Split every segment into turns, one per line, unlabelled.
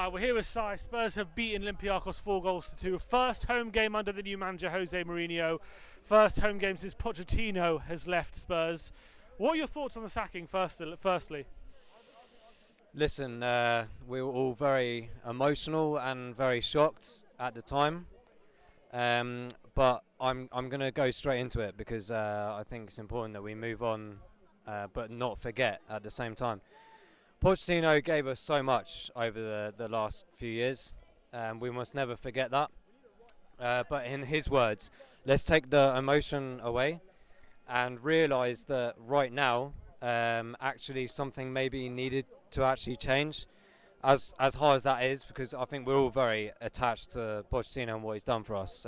Hi, we're here with Sai. Spurs have beaten Olympiakos 4 goals to 2. First home game under the new manager Jose Mourinho. First home game since Pochettino has left Spurs. What are your thoughts on the sacking firstly?
Listen, we were all very emotional and very shocked at the time. But I'm going to go straight into it because I think it's important that we move on, but not forget at the same time. Pochettino gave us so much over the last few years. We must never forget that. But in his words, let's take the emotion away and realise that right now, actually something maybe needed to actually change. As hard as that is, because I think we're all very attached to Pochettino and what he's done for us.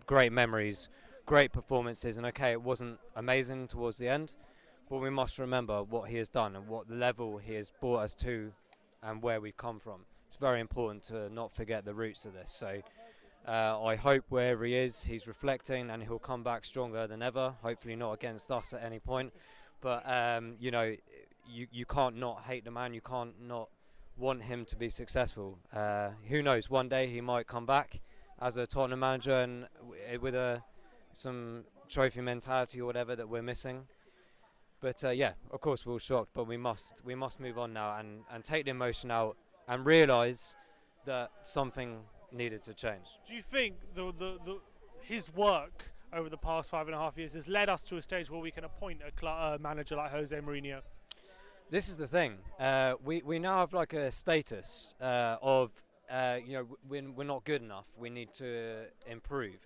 Great memories, great performances, and okay, it wasn't amazing towards the end, but we must remember what he has done and what level he has brought us to and where we've come from. It's very important to not forget the roots of this. So I hope wherever he is, he's reflecting and he'll come back stronger than ever, hopefully not against us at any point. But, you can't not hate the man, you can't not want him to be successful. Who knows, one day he might come back as a Tottenham manager and with some trophy mentality or whatever that we're missing. But of course we're all shocked, but we must move on now and take the emotion out and realise that something needed to change.
Do you think his work over the past 5.5 years has led us to a stage where we can appoint a manager like Jose Mourinho?
This is the thing. We now have like a status of we're not good enough. We need to improve,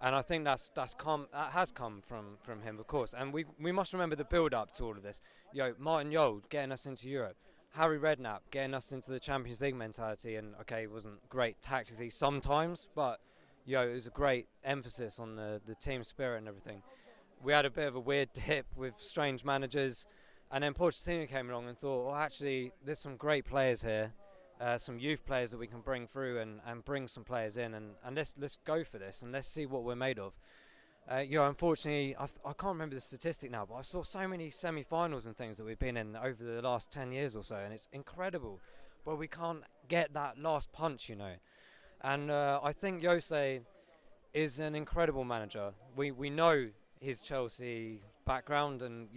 and I think that has come from him, of course. And we must remember the build up to all of this. Martin Jol getting us into Europe, Harry Redknapp getting us into the Champions League mentality, and okay, it wasn't great tactically sometimes, but it was a great emphasis on the team spirit and everything. We had a bit of a weird dip with strange managers. And then Pochettino came along and thought, well, actually, there's some great players here, some youth players that we can bring through and bring some players in, and let's go for this and let's see what we're made of. Unfortunately, I can't remember the statistic now, but I saw so many semi-finals and things that we've been in over the last 10 years or so, and it's incredible. But we can't get that last punch, And I think Jose is an incredible manager. We know his Chelsea background, and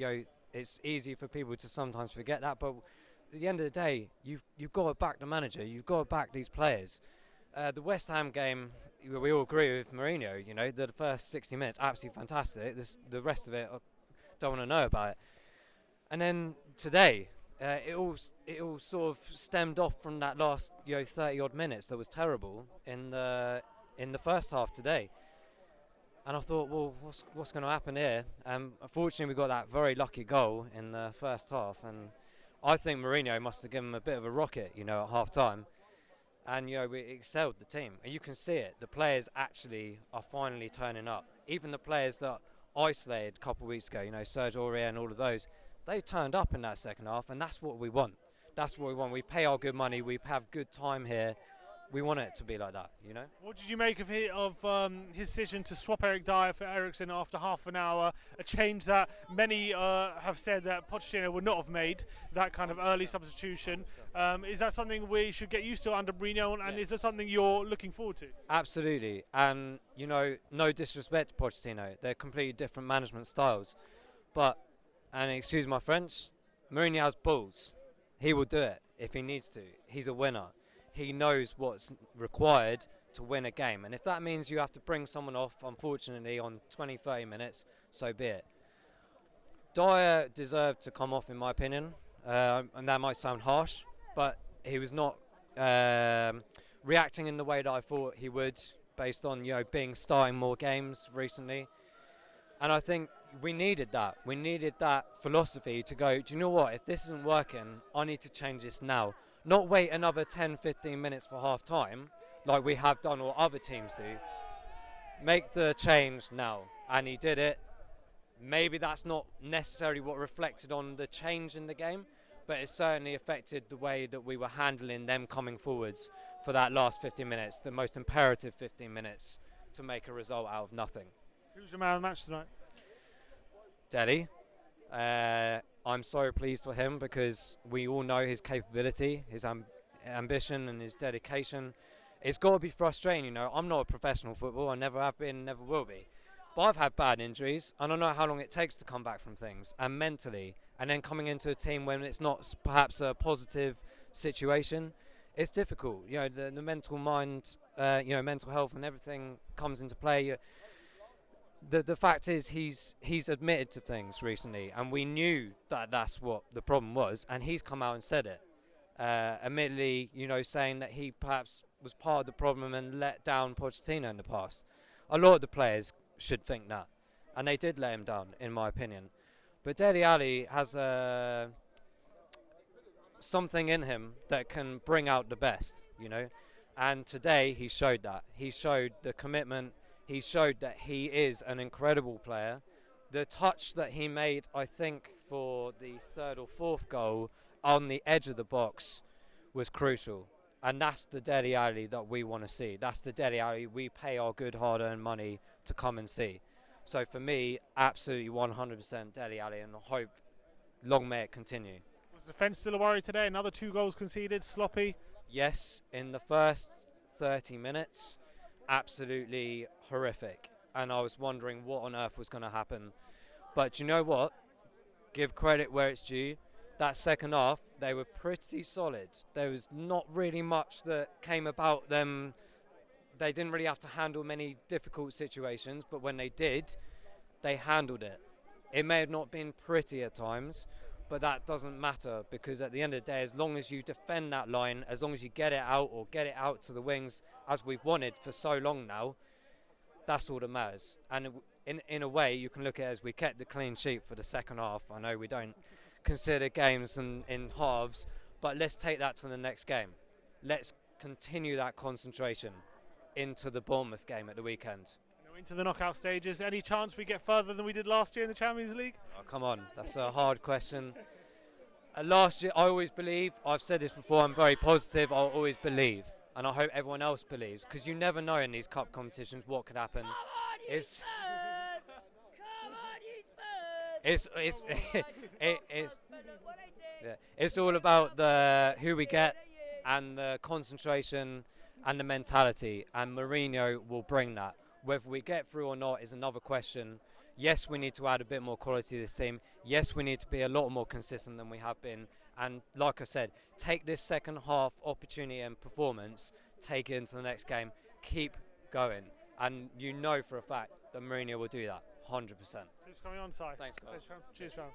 it's easy for people to sometimes forget that, but at the end of the day, you've got to back the manager, you've got to back these players. The West Ham game, we all agree with Mourinho, the first 60 minutes, absolutely fantastic. The rest of it, I don't want to know about it. And then today, it all sort of stemmed off from that last 30-odd minutes that was terrible in the first half today. And I thought, well, what's going to happen here? Unfortunately, we got that very lucky goal in the first half, and I think Mourinho must have given him a bit of a rocket, at half time. And we excelled the team, and you can see it. The players actually are finally turning up. Even the players that isolated a couple of weeks ago, Serge Aurier and all of those, they turned up in that second half, and that's what we want. That's what we want. We pay our good money. We have good time here. We want it to be like that,
What did you make of his decision to swap Eric Dyer for Eriksen after half an hour? A change that many have said that Pochettino would not have made, that kind of early substitution. Is that something we should get used to under Mourinho, and is that something you're looking forward to?
Absolutely. And, no disrespect to Pochettino. They're completely different management styles. But, and excuse my French, Mourinho has balls. He will do it if he needs to. He's a winner. He knows what's required to win a game. And if that means you have to bring someone off, unfortunately, on 20, 30 minutes, so be it. Dyer deserved to come off, in my opinion. And that might sound harsh, but he was not reacting in the way that I thought he would, based on, being starting more games recently. And I think we needed that. We needed that philosophy to go, do you know what? If this isn't working, I need to change this now. Not wait another 10, 15 minutes for half time, like we have done or other teams do. Make the change now. And he did it. Maybe that's not necessarily what reflected on the change in the game, but it certainly affected the way that we were handling them coming forwards for that last 15 minutes, the most imperative 15 minutes to make a result out of nothing.
Who's your man of the match tonight?
Delhi. I'm so pleased for him because we all know his capability, ambition and his dedication. It's got to be frustrating, you know. I'm not a professional footballer, I never have been, never will be. But I've had bad injuries, and I know how long it takes to come back from things, and mentally, and then coming into a team when it's not perhaps a positive situation, it's difficult. You know, the mental mind, mental health and everything comes into play. The fact is he's admitted to things recently, and we knew that that's what the problem was, and he's come out and said it. Admittedly, you know, saying that he perhaps was part of the problem and let down Pochettino in the past. A lot of the players should think that, and they did let him down, in my opinion. But Dele Alli has something in him that can bring out the best, you know. And today he showed that. He showed the commitment. He showed that he is an incredible player. The touch that he made, I think, for the third or fourth goal on the edge of the box was crucial. And that's the Dele Alli that we want to see. That's the Dele Alli we pay our good hard-earned money to come and see. So for me, absolutely 100% Dele Alli, and I hope long may it continue.
Was the defence still a worry today? Another 2 goals conceded, sloppy?
Yes, in the first 30 minutes, absolutely horrific. And I was wondering what on earth was going to happen. But you know what? Give credit where it's due. That second half, they were pretty solid. There was not really much that came about them. They didn't really have to handle many difficult situations, but when they did, they handled it. It may have not been pretty at times, but that doesn't matter, because at the end of the day, as long as you defend that line, as long as you get it out or get it out to the wings, as we've wanted for so long now, that's all that matters. And in a way, you can look at it as we kept the clean sheet for the second half. I know we don't consider games in halves, but let's take that to the next game. Let's continue that concentration into the Bournemouth game at the weekend.
Into the knockout stages. Any chance we get further than we did last year in the Champions League?
Oh, come on, that's a hard question. Last year, I always believe, I've said this before, I'm very positive, I'll always believe. And I hope everyone else believes, because you never know in these cup competitions what could happen. It's all about who we get and the concentration and the mentality, and Mourinho will bring that. Whether we get through or not is another question. Yes, we need to add a bit more quality to this team. Yes, we need to be a lot more consistent than we have been. And like I said, take this second half opportunity and performance, take it into the next game, keep going. And you know for a fact that Mourinho will do that, 100%.
Who's coming on side?
Thanks, guys.
Cheers, fam.